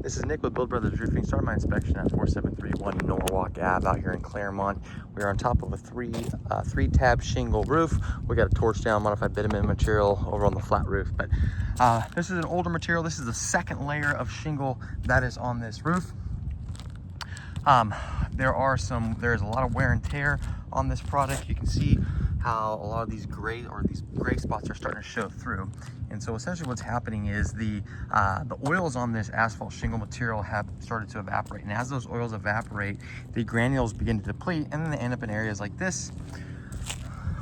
This is Nick with Build Brothers Roofing. Started my inspection at 4731 Norwalk Ave out here in Claremont. We are on top of a three tab shingle roof. We got a torch down modified bitumen material over on the flat roof. But this is an older material. This is the second layer of shingle that is on this roof. There's a lot of wear and tear on this product. You can see how a lot of these gray spots are starting to show through. And so essentially what's happening is the oils on this asphalt shingle material have started to evaporate. And as those oils evaporate, the granules begin to deplete, and then they end up in areas like this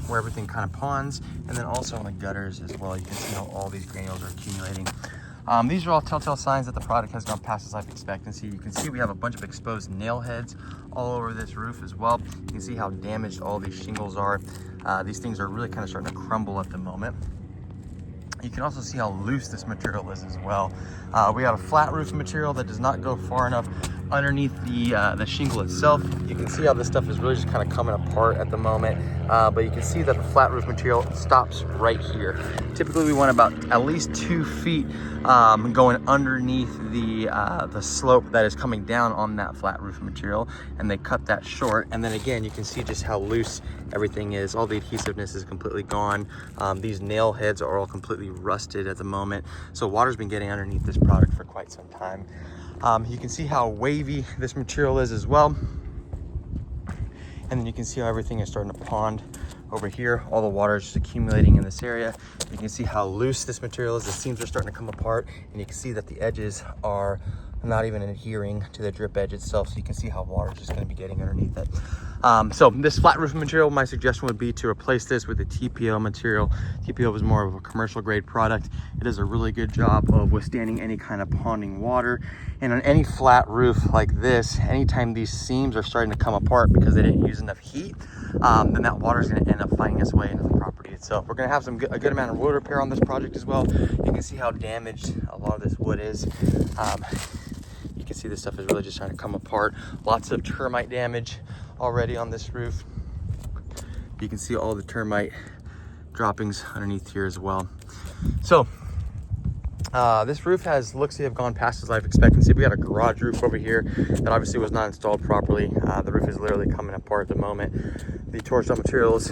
where everything kind of ponds, and then also in the gutters as well. You can see how all these granules are accumulating. These are all telltale signs that the product has gone past its life expectancy. You can see we have a bunch of exposed nail heads all over this roof as well. You can see how damaged all these shingles are. These things are really kind of starting to crumble at the moment. You can also see how loose this material is as well. We got a flat roof material that does not go far enough underneath the shingle itself. You can see how this stuff is really just kind of coming apart at the moment, but you can see that the flat roof material stops right here. Typically we want about at least 2 feet going underneath the slope that is coming down on that flat roof material, and they cut that short. And then again, you can see just how loose everything is. All the adhesiveness is completely gone. These nail heads are all completely rusted at the moment, so water's been getting underneath this product for quite some time. You can see how wavy this material is as well, and then you can see how everything is starting to pond over here. All the water is just accumulating in this area. You can see how loose this material is. The seams are starting to come apart, and you can see that the edges are not even adhering to the drip edge itself, so you can see how water is just going to be getting underneath it. So this flat roof material, my suggestion would be to replace this with the TPO material. TPO is more of a commercial grade product. It does a really good job of withstanding any kind of ponding water. And on any flat roof like this, anytime these seams are starting to come apart because they didn't use enough heat, then that water is going to end up finding its way into the property itself. We're going to have a good amount of wood repair on this project as well. You can see how damaged a lot of this wood is. You can see this stuff is really just trying to come apart. Lots of termite damage already on this roof. You can see all the termite droppings underneath here as well. So this roof looks to have gone past its life expectancy. We got a garage roof over here that obviously was not installed properly. The roof is literally coming apart at the moment. The torched up materials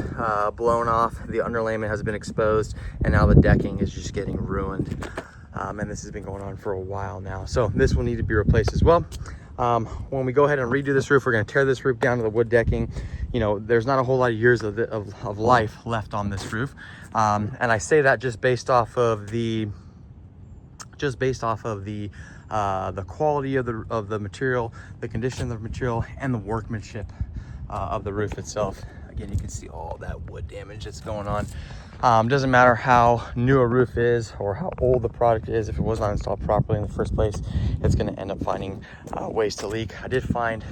blown off, the underlayment has been exposed, and now the decking is just getting ruined. And this has been going on for a while now. So this will need to be replaced as well. When we go ahead and redo this roof, we're going to tear this roof down to the wood decking. You know, there's not a whole lot of years of life left on this roof. And I say that just based off of the quality of the material, the condition of the material, and the workmanship of the roof itself. Again, you can see all that wood damage that's going on. Doesn't matter how new a roof is or how old the product is. If it was not installed properly in the first place, it's going to end up finding ways to leak. I did find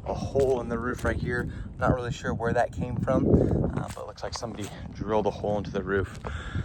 a hole in the roof right here. Not really sure where that came from, but it looks like somebody drilled a hole into the roof.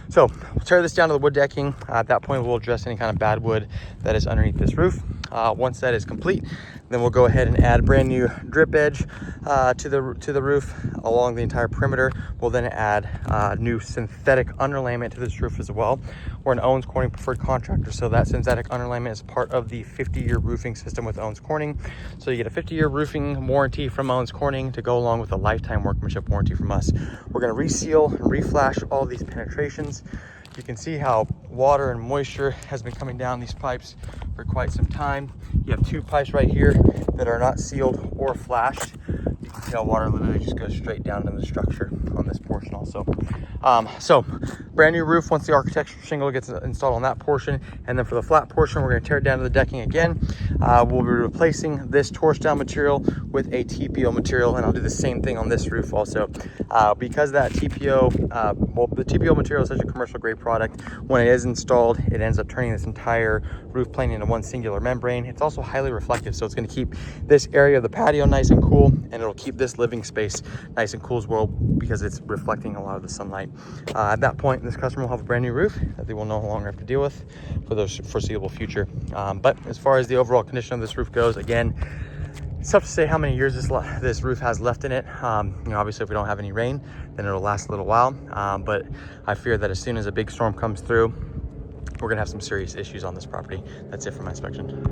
So we'll tear this down to the wood decking. At that point, we'll address any kind of bad wood that is underneath this roof. Once that is complete, then we'll go ahead and add brand new drip edge to the roof along the entire perimeter. We'll then add new synthetic underlayment to this roof as well. We're an Owens Corning preferred contractor, so that synthetic underlayment is part of the 50-year roofing system with Owens Corning. So you get a 50-year roofing warranty from Owens Corning to go along with a lifetime workmanship warranty from us. We're going to reseal and reflash all these penetrations. You can see how water and moisture has been coming down these pipes for quite some time. You have 2 pipes right here that are not sealed or flashed. You can see how water literally just goes straight down into the structure on this portion also. So brand new roof once the architectural shingle gets installed on that portion. And then for the flat portion, we're going to tear it down to the decking again. We'll be replacing this torched down material with a TPO material, and I'll do the same thing on this roof also. Because that TPO, well, the TPO material is such a commercial grade product, when it is installed, it ends up turning this entire roof plane into one singular membrane. It's also highly reflective, so it's going to keep this area of the patio nice and cool, and it'll keep this living space nice and cool as well because it's reflecting a lot of the sunlight. At that point, this customer will have a brand new roof that they will no longer have to deal with for the foreseeable future. But as far as the overall condition of this roof goes, again, it's tough to say how many years this roof has left in it. You know, obviously if we don't have any rain, then it'll last a little while. But I fear that as soon as a big storm comes through, we're gonna have some serious issues on this property. That's it for my inspection.